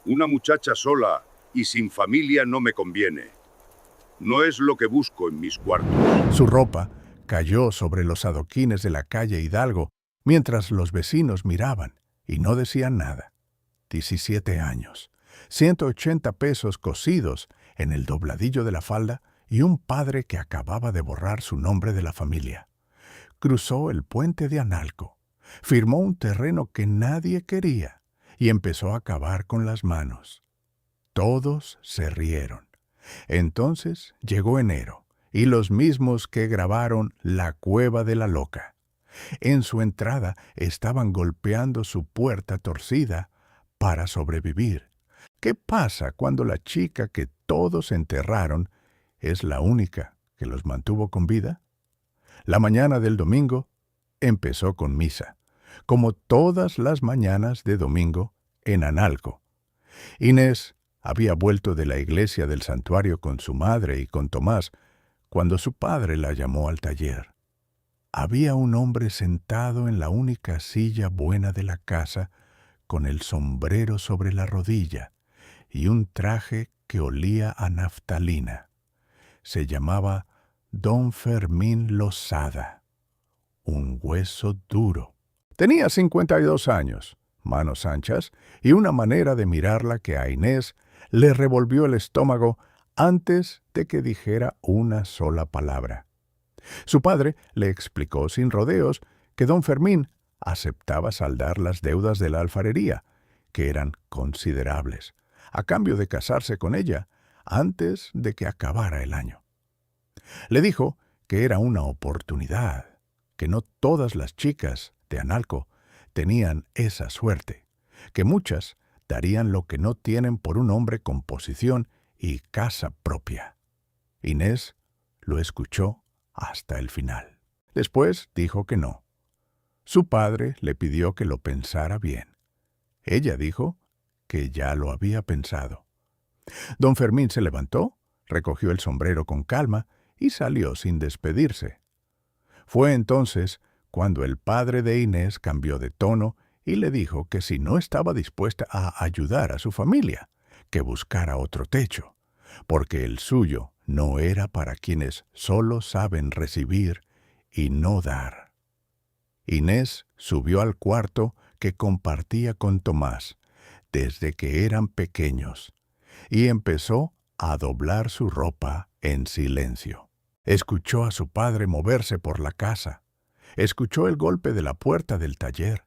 Una muchacha sola y sin familia no me conviene. No es lo que busco en mis cuartos. Su ropa cayó sobre los adoquines de la calle Hidalgo mientras los vecinos miraban y no decían nada. 17 años, 180 pesos cosidos en el dobladillo de la falda y un padre que acababa de borrar su nombre de la familia. Cruzó el puente de Analco, firmó un terreno que nadie quería y empezó a cavar con las manos. Todos se rieron. Entonces llegó enero y los mismos que grabaron La Cueva de la Loca. En su entrada estaban golpeando su puerta torcida para sobrevivir. ¿Qué pasa cuando la chica que todos enterraron es la única que los mantuvo con vida? La mañana del domingo empezó con misa, como todas las mañanas de domingo en Analco. Inés había vuelto de la iglesia del santuario con su madre y con Tomás cuando su padre la llamó al taller. Había un hombre sentado en la única silla buena de la casa, con el sombrero sobre la rodilla y un traje que olía a naftalina. Se llamaba Don Fermín Losada, un hueso duro. Tenía 52 años, manos anchas y una manera de mirarla que a Inés le revolvió el estómago antes de que dijera una sola palabra. Su padre le explicó sin rodeos que don Fermín aceptaba saldar las deudas de la alfarería, que eran considerables, a cambio de casarse con ella antes de que acabara el año. Le dijo que era una oportunidad, que no todas las chicas de Analco tenían esa suerte, que muchas darían lo que no tienen por un hombre con posición y casa propia. Inés lo escuchó hasta el final. Después dijo que no. Su padre le pidió que lo pensara bien. Ella dijo que ya lo había pensado. Don Fermín se levantó, recogió el sombrero con calma y salió sin despedirse. Fue entonces cuando el padre de Inés cambió de tono y le dijo que si no estaba dispuesta a ayudar a su familia, que buscara otro techo, porque el suyo no era para quienes solo saben recibir y no dar. Inés subió al cuarto que compartía con Tomás desde que eran pequeños y empezó a doblar su ropa en silencio. Escuchó a su padre moverse por la casa, escuchó el golpe de la puerta del taller,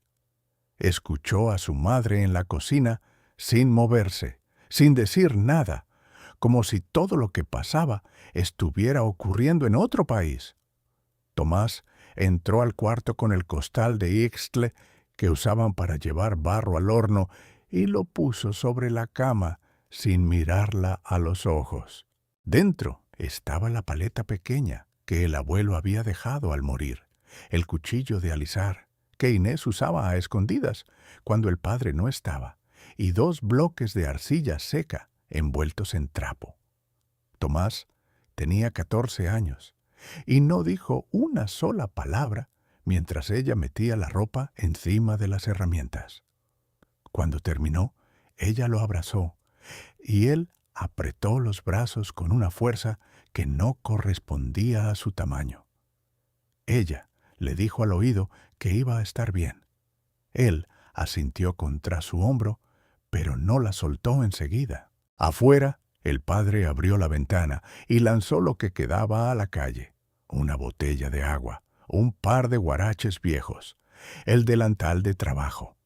escuchó a su madre en la cocina sin moverse, sin decir nada, como si todo lo que pasaba estuviera ocurriendo en otro país. Tomás entró al cuarto con el costal de Ixtle que usaban para llevar barro al horno y lo puso sobre la cama sin mirarla a los ojos. Dentro estaba la paleta pequeña que el abuelo había dejado al morir, el cuchillo de alisar que Inés usaba a escondidas cuando el padre no estaba, y 2 bloques de arcilla seca envueltos en trapo. Tomás tenía 14 años y no dijo una sola palabra mientras ella metía la ropa encima de las herramientas. Cuando terminó, ella lo abrazó y él apretó los brazos con una fuerza que no correspondía a su tamaño. Ella le dijo al oído que iba a estar bien. Él asintió contra su hombro, pero no la soltó enseguida. Afuera, el padre abrió la ventana y lanzó lo que quedaba a la calle: una botella de agua, un par de guaraches viejos, el delantal de trabajo.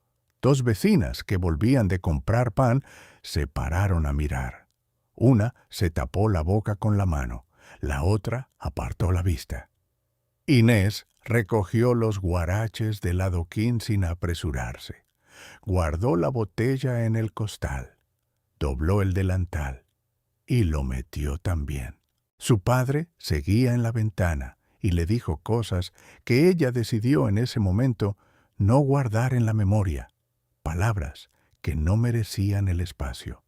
2 vecinas que volvían de comprar pan se pararon a mirar. Una se tapó la boca con la mano, la otra apartó la vista. Inés recogió los guaraches del adoquín sin apresurarse. Guardó la botella en el costal, dobló el delantal y lo metió también. Su padre seguía en la ventana y le dijo cosas que ella decidió en ese momento no guardar en la memoria, palabras que no merecían el espacio.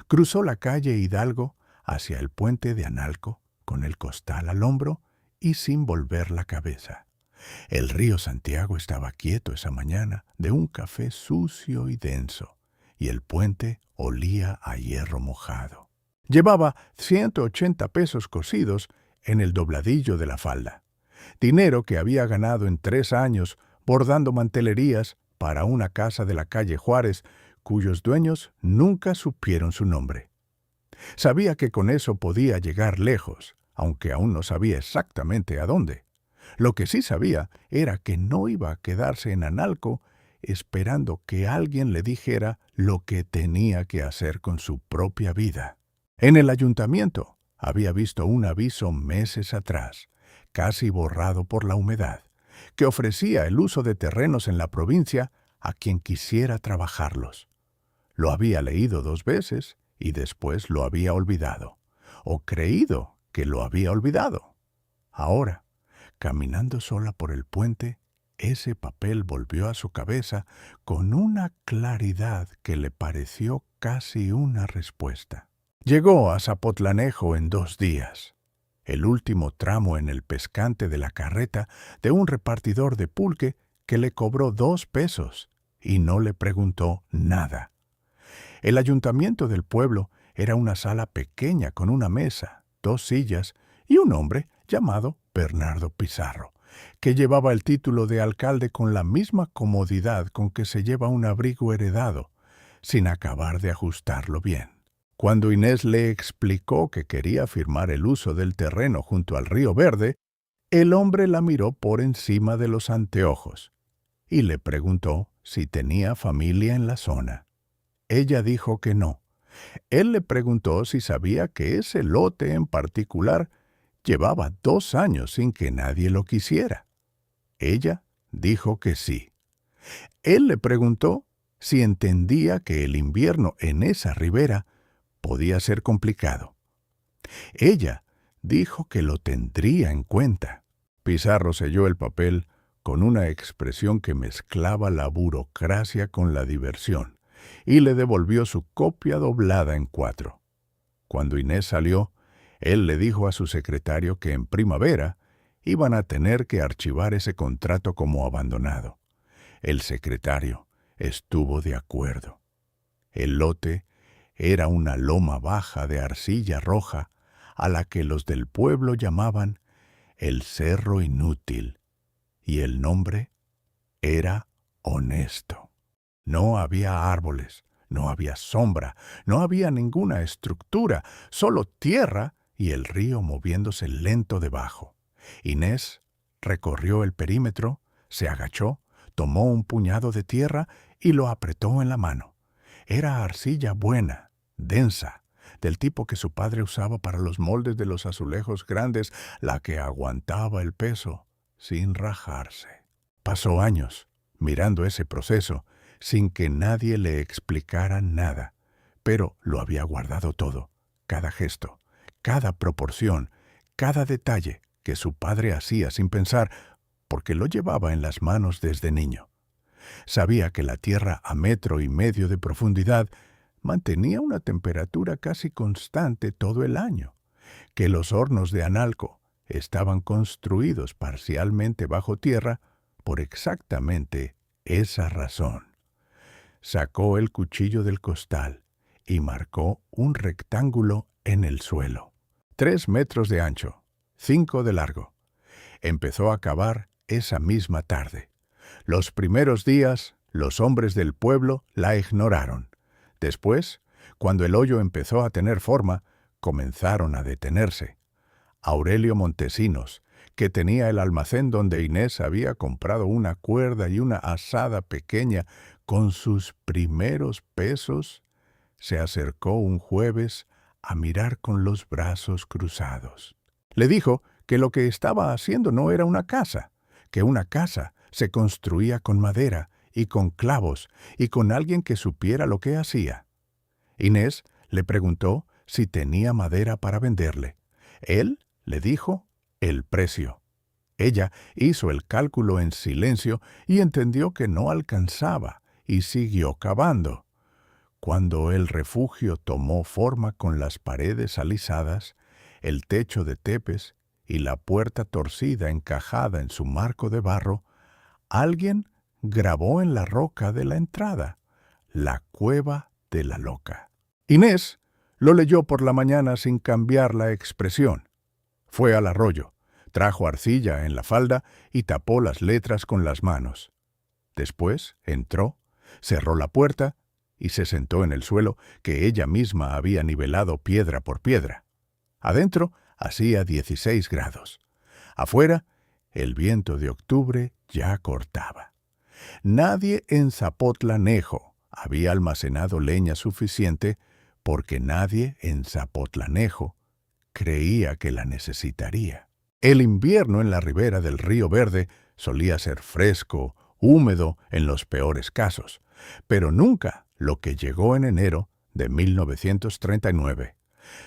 Cruzó la calle Hidalgo hacia el puente de Analco con el costal al hombro y sin volver la cabeza. El río Santiago estaba quieto esa mañana de un café sucio y denso, y el puente olía a hierro mojado. Llevaba 180 pesos cosidos en el dobladillo de la falda, dinero que había ganado en 3 años bordando mantelerías para una casa de la calle Juárez, cuyos dueños nunca supieron su nombre. Sabía que con eso podía llegar lejos, aunque aún no sabía exactamente a dónde. Lo que sí sabía era que no iba a quedarse en Analco esperando que alguien le dijera lo que tenía que hacer con su propia vida. En el ayuntamiento había visto un aviso meses atrás, casi borrado por la humedad, que ofrecía el uso de terrenos en la provincia a quien quisiera trabajarlos. Lo había leído 2 veces y después lo había olvidado, o creído que lo había olvidado. Ahora, caminando sola por el puente, ese papel volvió a su cabeza con una claridad que le pareció casi una respuesta. Llegó a Zapotlanejo en 2 días. El último tramo en el pescante de la carreta de un repartidor de pulque que le cobró 2 pesos y no le preguntó nada. El ayuntamiento del pueblo era una sala pequeña con una mesa, 2 sillas y un hombre llamado Bernardo Pizarro, que llevaba el título de alcalde con la misma comodidad con que se lleva un abrigo heredado, sin acabar de ajustarlo bien. Cuando Inés le explicó que quería firmar el uso del terreno junto al río Verde, el hombre la miró por encima de los anteojos y le preguntó si tenía familia en la zona. Ella dijo que no. Él le preguntó si sabía que ese lote en particular llevaba 2 años sin que nadie lo quisiera. Ella dijo que sí. Él le preguntó si entendía que el invierno en esa ribera podía ser complicado. Ella dijo que lo tendría en cuenta. Pizarro selló el papel con una expresión que mezclaba la burocracia con la diversión y le devolvió su copia doblada en 4. Cuando Inés salió, él le dijo a su secretario que en primavera iban a tener que archivar ese contrato como abandonado. El secretario estuvo de acuerdo. El lote era una loma baja de arcilla roja a la que los del pueblo llamaban el Cerro Inútil, y el nombre era Honesto. No había árboles, no había sombra, no había ninguna estructura, solo tierra y el río moviéndose lento debajo. Inés recorrió el perímetro, se agachó, tomó un puñado de tierra y lo apretó en la mano. Era arcilla buena, densa, del tipo que su padre usaba para los moldes de los azulejos grandes, la que aguantaba el peso sin rajarse. Pasó años mirando ese proceso sin que nadie le explicara nada, pero lo había guardado todo, cada gesto, cada proporción, cada detalle que su padre hacía sin pensar, porque lo llevaba en las manos desde niño. Sabía que la tierra a 1,5 metros de profundidad mantenía una temperatura casi constante todo el año, que los hornos de Analco estaban construidos parcialmente bajo tierra por exactamente esa razón. Sacó el cuchillo del costal y marcó un rectángulo en el suelo. 3 metros de ancho, 5 de largo. Empezó a cavar esa misma tarde. Los primeros días, los hombres del pueblo la ignoraron. Después, cuando el hoyo empezó a tener forma, comenzaron a detenerse. Aurelio Montesinos, que tenía el almacén donde Inés había comprado una cuerda y una azada pequeña con sus primeros pesos, se acercó un jueves a mirar con los brazos cruzados. Le dijo que lo que estaba haciendo no era una casa, que una casa se construía con madera y con clavos y con alguien que supiera lo que hacía. Inés le preguntó si tenía madera para venderle. Él le dijo el precio. Ella hizo el cálculo en silencio y entendió que no alcanzaba y siguió cavando. Cuando el refugio tomó forma con las paredes alisadas, el techo de tepes y la puerta torcida encajada en su marco de barro, alguien grabó en la roca de la entrada: la cueva de la loca. Inés lo leyó por la mañana sin cambiar la expresión. Fue al arroyo, trajo arcilla en la falda y tapó las letras con las manos. Después entró, cerró la puerta y se sentó en el suelo que ella misma había nivelado piedra por piedra. Adentro hacía 16 grados. Afuera, el viento de octubre ya cortaba. Nadie en Zapotlanejo había almacenado leña suficiente porque nadie en Zapotlanejo creía que la necesitaría. El invierno en la ribera del Río Verde solía ser fresco, húmedo en los peores casos, pero nunca lo que llegó en enero de 1939.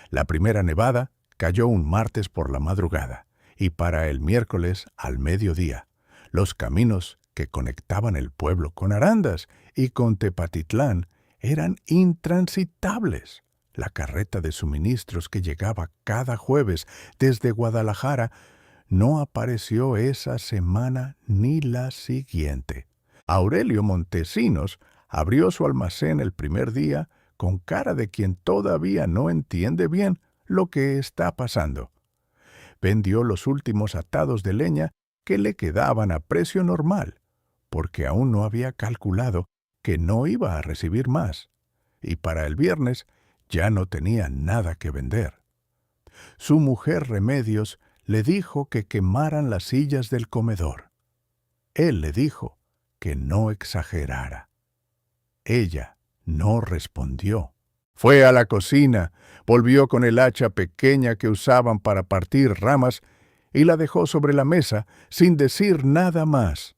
La primera nevada cayó un martes por la madrugada y para el miércoles al mediodía, los caminos que conectaban el pueblo con Arandas y con Tepatitlán eran intransitables. La carreta de suministros que llegaba cada jueves desde Guadalajara no apareció esa semana ni la siguiente. Aurelio Montesinos abrió su almacén el primer día con cara de quien todavía no entiende bien lo que está pasando. Vendió los últimos atados de leña que le quedaban a precio normal, porque aún no había calculado que no iba a recibir más, y para el viernes ya no tenía nada que vender. Su mujer Remedios le dijo que quemaran las sillas del comedor. Él le dijo que no exagerara. Ella no respondió. Fue a la cocina, volvió con el hacha pequeña que usaban para partir ramas y la dejó sobre la mesa sin decir nada más.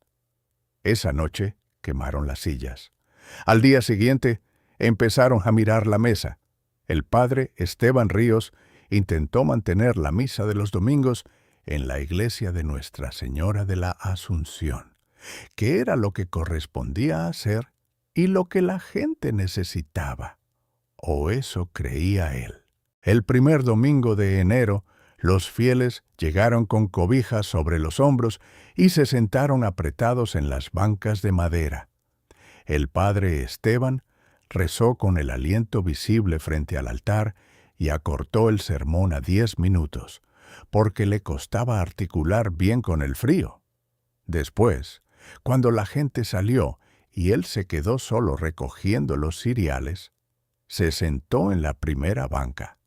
Esa noche quemaron las sillas. Al día siguiente empezaron a mirar la mesa. El padre Esteban Ríos intentó mantener la misa de los domingos en la iglesia de Nuestra Señora de la Asunción, que era lo que correspondía hacer y lo que la gente necesitaba. O eso creía él. El primer domingo de enero, los fieles llegaron con cobijas sobre los hombros y se sentaron apretados en las bancas de madera. El padre Esteban rezó con el aliento visible frente al altar y acortó el sermón a 10 minutos, porque le costaba articular bien con el frío. Después, cuando la gente salió y él se quedó solo recogiendo los cereales, se sentó en la primera banca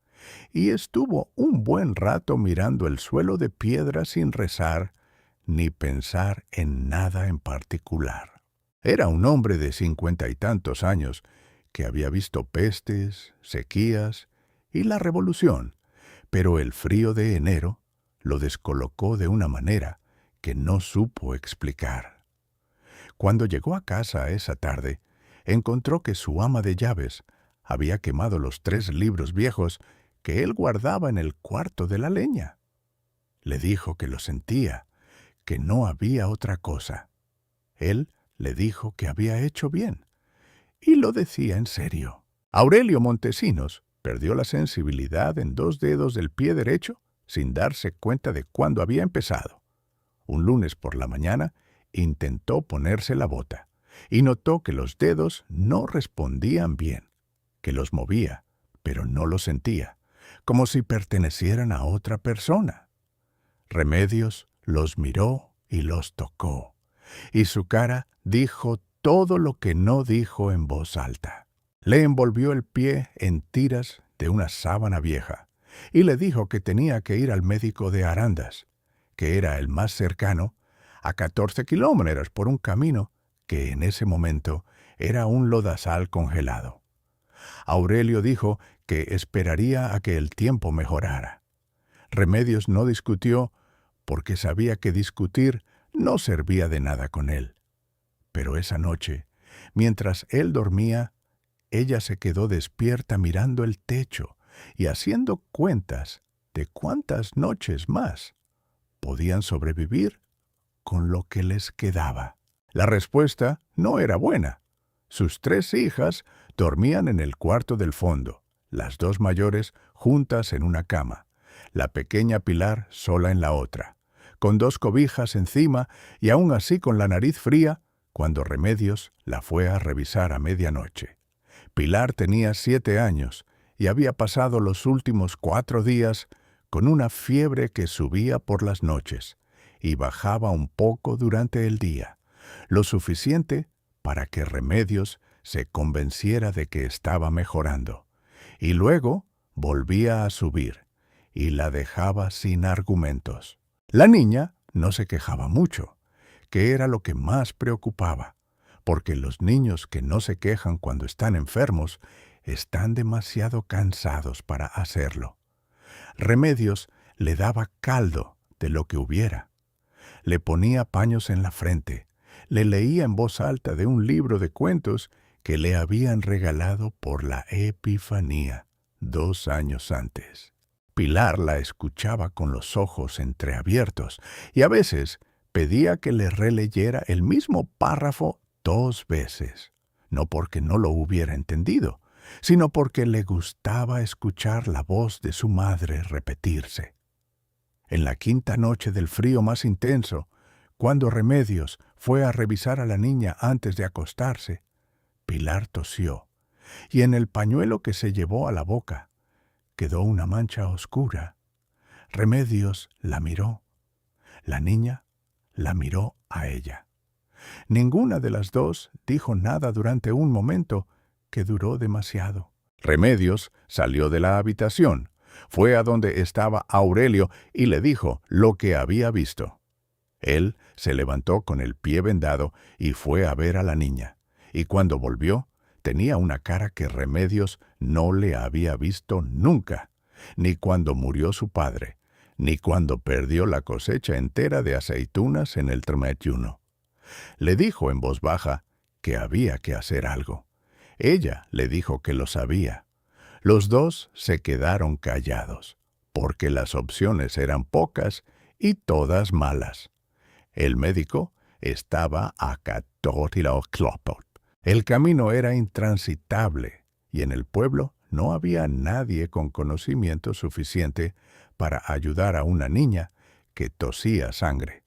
y estuvo un buen rato mirando el suelo de piedra sin rezar ni pensar en nada en particular. Era un hombre de 50 y tantos años que había visto pestes, sequías y la revolución, pero el frío de enero lo descolocó de una manera que no supo explicar. Cuando llegó a casa esa tarde, encontró que su ama de llaves había quemado los 3 libros viejos que él guardaba en el cuarto de la leña. Le dijo que lo sentía, que no había otra cosa. Él le dijo que había hecho bien, y lo decía en serio. Aurelio Montesinos perdió la sensibilidad en 2 dedos del pie derecho sin darse cuenta de cuándo había empezado. Un lunes por la mañana intentó ponerse la bota y notó que los dedos no respondían bien, que los movía, pero no los sentía, como si pertenecieran a otra persona. Remedios los miró y los tocó, y su cara dijo todo lo que no dijo en voz alta. Le envolvió el pie en tiras de una sábana vieja y le dijo que tenía que ir al médico de Arandas, que era el más cercano, a 14 kilómetros por un camino que en ese momento era un lodazal congelado. Aurelio dijo que esperaría a que el tiempo mejorara. Remedios no discutió porque sabía que discutir no servía de nada con él. Pero esa noche, mientras él dormía, ella se quedó despierta mirando el techo y haciendo cuentas de cuántas noches más podían sobrevivir con lo que les quedaba. La respuesta no era buena. Sus 3 hijas dormían en el cuarto del fondo, las 2 mayores juntas en una cama, la pequeña Pilar sola en la otra, con 2 cobijas encima y aún así con la nariz fría cuando Remedios la fue a revisar a medianoche. Pilar tenía 7 años y había pasado los últimos 4 días con una fiebre que subía por las noches y bajaba un poco durante el día, lo suficiente para que Remedios se convenciera de que estaba mejorando, y luego volvía a subir y la dejaba sin argumentos. La niña no se quejaba mucho, que era lo que más preocupaba, porque los niños que no se quejan cuando están enfermos están demasiado cansados para hacerlo. Remedios le daba caldo de lo que hubiera. Le ponía paños en la frente, le leía en voz alta de un libro de cuentos que le habían regalado por la Epifanía 2 años antes. Pilar la escuchaba con los ojos entreabiertos y a veces pedía que le releyera el mismo párrafo 2 veces, no porque no lo hubiera entendido, sino porque le gustaba escuchar la voz de su madre repetirse. En la 5ª noche del frío más intenso, cuando Remedios fue a revisar a la niña antes de acostarse, Pilar tosió, y en el pañuelo que se llevó a la boca quedó una mancha oscura. Remedios la miró. La niña la miró a ella. Ninguna de las dos dijo nada durante un momento que duró demasiado. Remedios salió de la habitación, fue a donde estaba Aurelio y le dijo lo que había visto. Él se levantó con el pie vendado y fue a ver a la niña, y cuando volvió, tenía una cara que Remedios no le había visto nunca, ni cuando murió su padre, ni cuando perdió la cosecha entera de aceitunas en el 31. Le dijo en voz baja que había que hacer algo. Ella le dijo que lo sabía. Los dos se quedaron callados, porque las opciones eran pocas y todas malas. El médico estaba a 14 kilómetros. El camino era intransitable y en el pueblo no había nadie con conocimiento suficiente para ayudar a una niña que tosía sangre.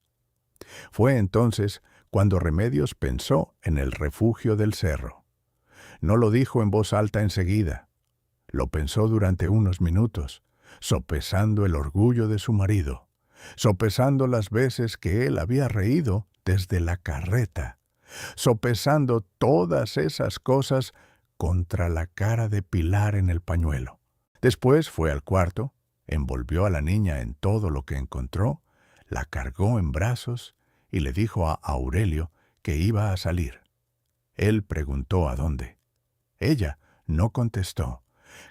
Fue entonces cuando Remedios pensó en el refugio del cerro. No lo dijo en voz alta enseguida. Lo pensó durante unos minutos, sopesando el orgullo de su marido, sopesando las veces que él había reído desde la carreta, sopesando todas esas cosas contra la cara de Pilar en el pañuelo. Después fue al cuarto, envolvió a la niña en todo lo que encontró, la cargó en brazos y le dijo a Aurelio que iba a salir. Él preguntó a dónde. Ella no contestó.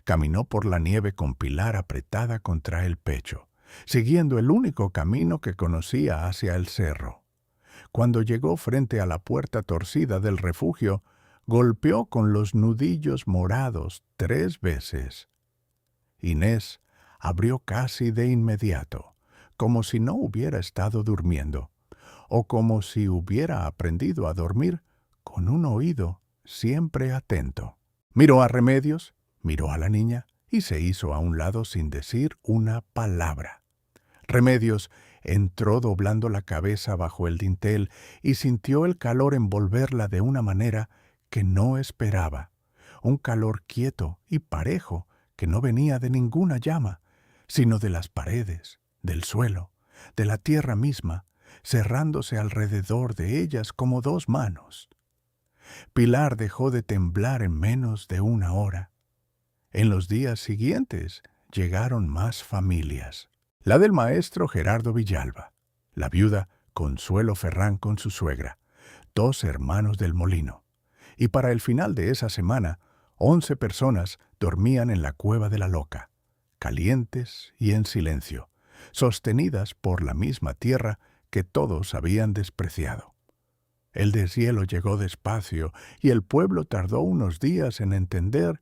Caminó por la nieve con Pilar apretada contra el pecho, siguiendo el único camino que conocía hacia el cerro. Cuando llegó frente a la puerta torcida del refugio, golpeó con los nudillos morados 3 veces. Inés abrió casi de inmediato, como si no hubiera estado durmiendo, o como si hubiera aprendido a dormir con un oído siempre atento. Miró a Remedios, miró a la niña y se hizo a un lado sin decir una palabra. Remedios entró doblando la cabeza bajo el dintel y sintió el calor envolverla de una manera que no esperaba, un calor quieto y parejo que no venía de ninguna llama, sino de las paredes, del suelo, de la tierra misma, cerrándose alrededor de ellas como 2 manos. Pilar dejó de temblar en menos de 1 hora. En los días siguientes llegaron más familias. La del maestro Gerardo Villalba, la viuda Consuelo Ferrán con su suegra, 2 hermanos del molino. Y para el final de esa semana, 11 personas dormían en la cueva de la Loca, calientes y en silencio, sostenidas por la misma tierra que todos habían despreciado. El deshielo llegó despacio y el pueblo tardó unos días en entender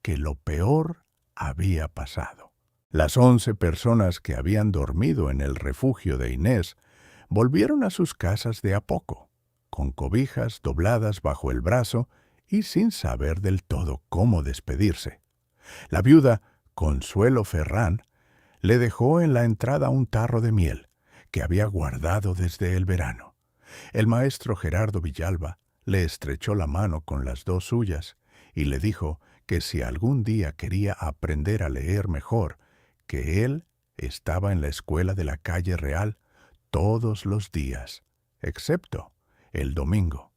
que lo peor había pasado. Las 11 personas que habían dormido en el refugio de Inés volvieron a sus casas de a poco, con cobijas dobladas bajo el brazo y sin saber del todo cómo despedirse. La viuda Consuelo Ferrán le dejó en la entrada un tarro de miel que había guardado desde el verano. El maestro Gerardo Villalba le estrechó la mano con las 2 suyas y le dijo que si algún día quería aprender a leer mejor, que él estaba en la escuela de la calle Real todos los días, excepto el domingo.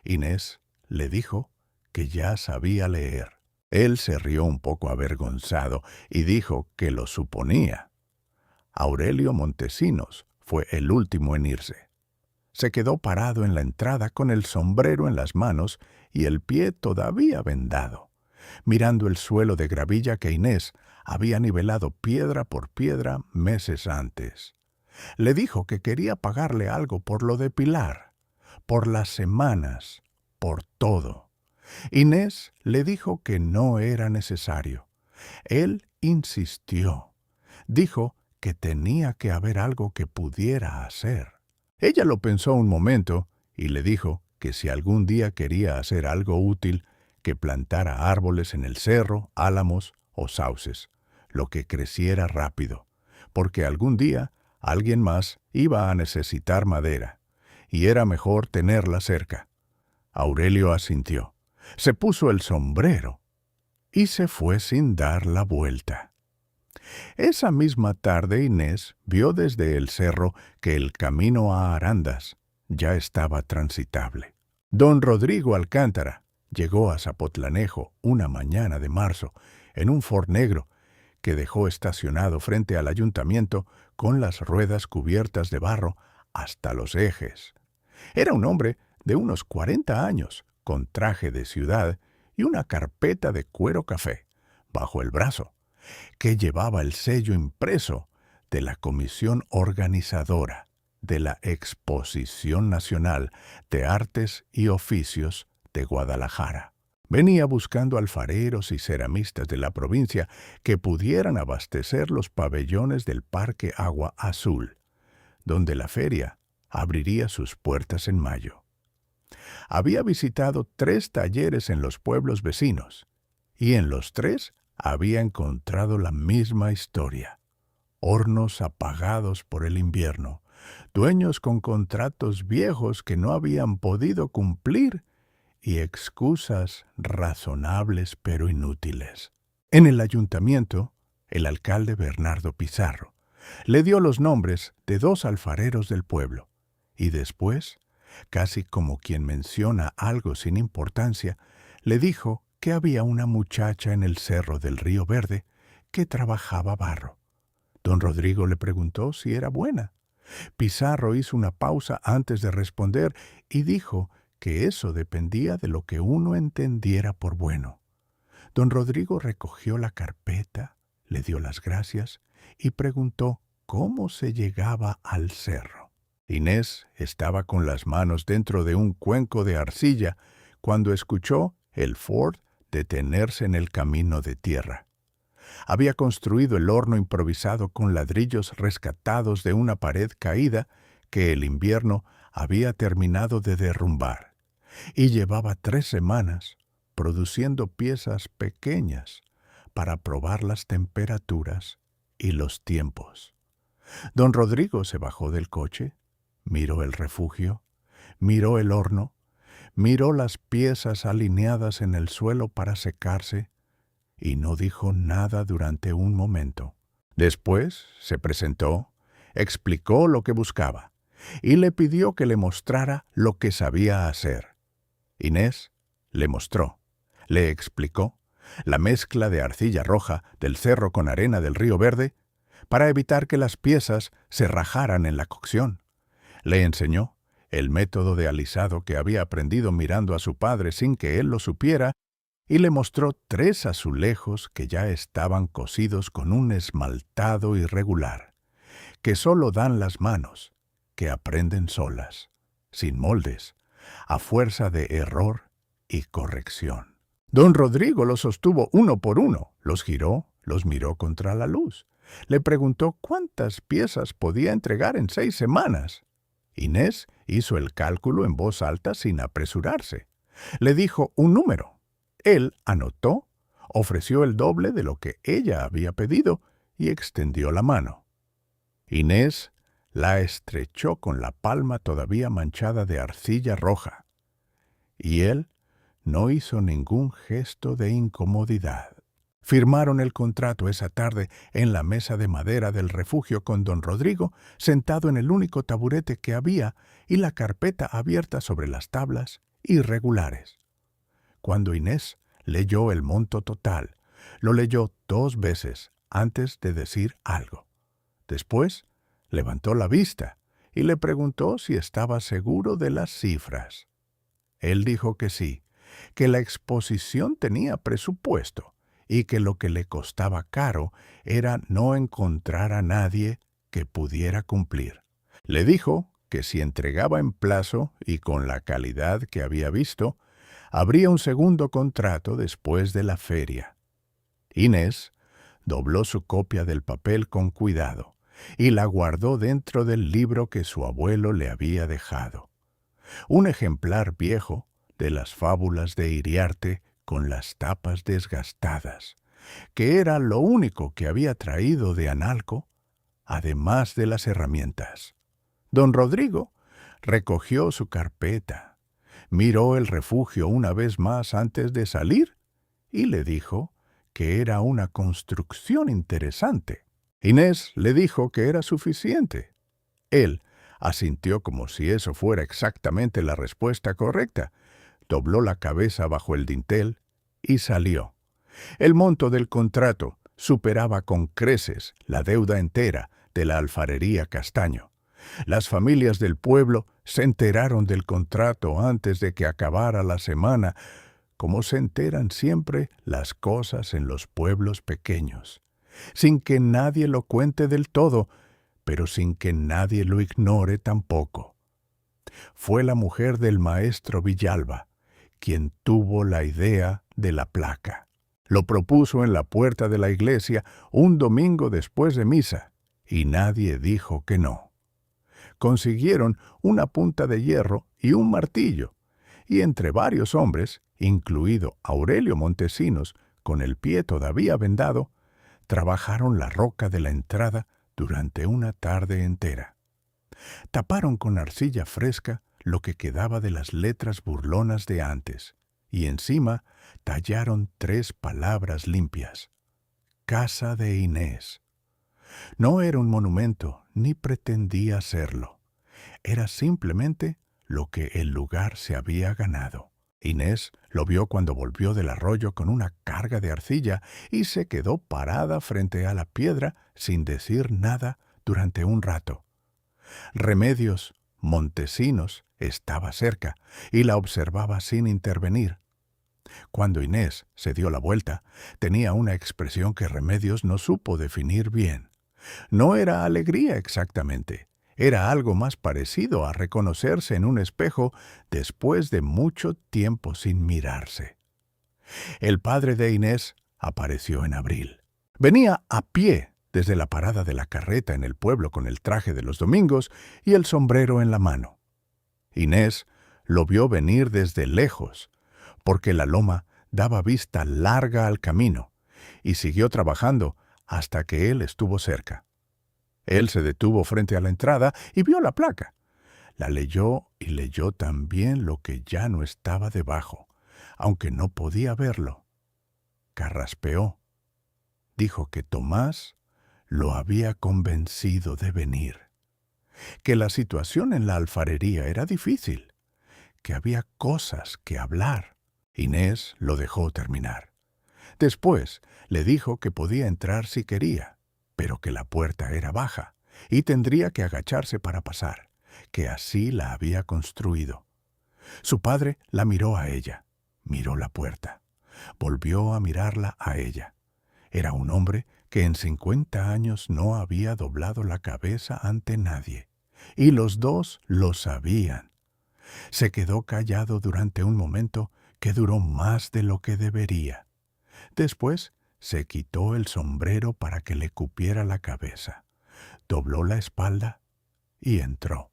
Inés le dijo que ya sabía leer. Él se rió un poco avergonzado y dijo que lo suponía. Aurelio Montesinos fue el último en irse. Se quedó parado en la entrada con el sombrero en las manos y el pie todavía vendado, mirando el suelo de gravilla que Inés había nivelado piedra por piedra meses antes. Le dijo que quería pagarle algo por lo de Pilar, por las semanas, por todo. Inés le dijo que no era necesario. Él insistió. Dijo que tenía que haber algo que pudiera hacer. Ella lo pensó un momento y le dijo que si algún día quería hacer algo útil, que plantara árboles en el cerro, álamos o sauces, lo que creciera rápido, porque algún día alguien más iba a necesitar madera, y era mejor tenerla cerca. Aurelio asintió, se puso el sombrero y se fue sin dar la vuelta. Esa misma tarde Inés vio desde el cerro que el camino a Arandas ya estaba transitable. Don Rodrigo Alcántara llegó a Zapotlanejo una mañana de marzo en un Ford negro que dejó estacionado frente al ayuntamiento con las ruedas cubiertas de barro hasta los ejes. Era un hombre de unos 40 años, con traje de ciudad y una carpeta de cuero café bajo el brazo, que llevaba el sello impreso de la Comisión Organizadora de la Exposición Nacional de Artes y Oficios de Guadalajara. Venía buscando alfareros y ceramistas de la provincia que pudieran abastecer los pabellones del Parque Agua Azul, donde la feria abriría sus puertas en mayo. Había visitado 3 talleres en los pueblos vecinos, y en los 3 había encontrado la misma historia. Hornos apagados por el invierno, dueños con contratos viejos que no habían podido cumplir y excusas razonables pero inútiles. En el ayuntamiento, el alcalde Bernardo Pizarro le dio los nombres de 2 alfareros del pueblo y después, casi como quien menciona algo sin importancia, le dijo que había una muchacha en el cerro del Río Verde que trabajaba barro. Don Rodrigo le preguntó si era buena. Pizarro hizo una pausa antes de responder y dijo que eso dependía de lo que uno entendiera por bueno. Don Rodrigo recogió la carpeta, le dio las gracias y preguntó cómo se llegaba al cerro. Inés estaba con las manos dentro de un cuenco de arcilla cuando escuchó el Ford detenerse en el camino de tierra. Había construido el horno improvisado con ladrillos rescatados de una pared caída que el invierno había terminado de derrumbar, y llevaba 3 semanas produciendo piezas pequeñas para probar las temperaturas y los tiempos. Don Rodrigo se bajó del coche, miró el refugio, miró el horno, miró las piezas alineadas en el suelo para secarse y no dijo nada durante un momento. Después se presentó, explicó lo que buscaba y le pidió que le mostrara lo que sabía hacer. Inés le mostró, le explicó la mezcla de arcilla roja del cerro con arena del Río Verde para evitar que las piezas se rajaran en la cocción. Le enseñó el método de alisado que había aprendido mirando a su padre sin que él lo supiera y le mostró 3 azulejos que ya estaban cosidos con un esmaltado irregular, que solo dan las manos, que aprenden solas, sin moldes, a fuerza de error y corrección. Don Rodrigo los sostuvo uno por uno, los giró, los miró contra la luz. Le preguntó cuántas piezas podía entregar en 6 semanas. Inés hizo el cálculo en voz alta sin apresurarse. Le dijo un número. Él anotó, ofreció el doble de lo que ella había pedido y extendió la mano. Inés la estrechó con la palma todavía manchada de arcilla roja, y él no hizo ningún gesto de incomodidad. Firmaron el contrato esa tarde en la mesa de madera del refugio con don Rodrigo sentado en el único taburete que había y la carpeta abierta sobre las tablas irregulares. Cuando Inés leyó el monto total, lo leyó 2 veces antes de decir algo. Después levantó la vista y le preguntó si estaba seguro de las cifras. Él dijo que sí, que la exposición tenía presupuesto y que lo que le costaba caro era no encontrar a nadie que pudiera cumplir. Le dijo que si entregaba en plazo y con la calidad que había visto, habría un segundo contrato después de la feria. Inés dobló su copia del papel con cuidado y la guardó dentro del libro que su abuelo le había dejado. Un ejemplar viejo de las fábulas de Iriarte con las tapas desgastadas, que era lo único que había traído de Analco, además de las herramientas. Don Rodrigo recogió su carpeta, miró el refugio una vez más antes de salir y le dijo que era una construcción interesante. Inés le dijo que era suficiente. Él asintió como si eso fuera exactamente la respuesta correcta, dobló la cabeza bajo el dintel y salió. El monto del contrato superaba con creces la deuda entera de la alfarería Castaño. Las familias del pueblo se enteraron del contrato antes de que acabara la semana, como se enteran siempre las cosas en los pueblos pequeños, sin que nadie lo cuente del todo, pero sin que nadie lo ignore tampoco. Fue la mujer del maestro Villalba quien tuvo la idea de la placa. Lo propuso en la puerta de la iglesia un domingo después de misa, y nadie dijo que no. Consiguieron una punta de hierro y un martillo, y entre varios hombres, incluido Aurelio Montesinos, con el pie todavía vendado, trabajaron la roca de la entrada durante una tarde entera. Taparon con arcilla fresca lo que quedaba de las letras burlonas de antes, y encima tallaron 3 palabras limpias. Casa de Inés. No era un monumento, ni pretendía serlo. Era simplemente lo que el lugar se había ganado. Inés lo vio cuando volvió del arroyo con una carga de arcilla y se quedó parada frente a la piedra sin decir nada durante un rato. Remedios Montesinos estaba cerca y la observaba sin intervenir. Cuando Inés se dio la vuelta, tenía una expresión que Remedios no supo definir bien. No era alegría exactamente. Era algo más parecido a reconocerse en un espejo después de mucho tiempo sin mirarse. El padre de Inés apareció en abril. Venía a pie desde la parada de la carreta en el pueblo con el traje de los domingos y el sombrero en la mano. Inés lo vio venir desde lejos, porque la loma daba vista larga al camino, y siguió trabajando hasta que él estuvo cerca. Él se detuvo frente a la entrada y vio la placa. La leyó y leyó también lo que ya no estaba debajo, aunque no podía verlo. Carraspeó. Dijo que Tomás lo había convencido de venir, que la situación en la alfarería era difícil, que había cosas que hablar. Inés lo dejó terminar. Después le dijo que podía entrar si quería, pero que la puerta era baja y tendría que agacharse para pasar, que así la había construido. Su padre la miró a ella, miró la puerta, volvió a mirarla a ella. Era un hombre que en 50 años no había doblado la cabeza ante nadie, y los dos lo sabían. Se quedó callado durante un momento que duró más de lo que debería. Después se quitó el sombrero para que le cupiera la cabeza, dobló la espalda y entró.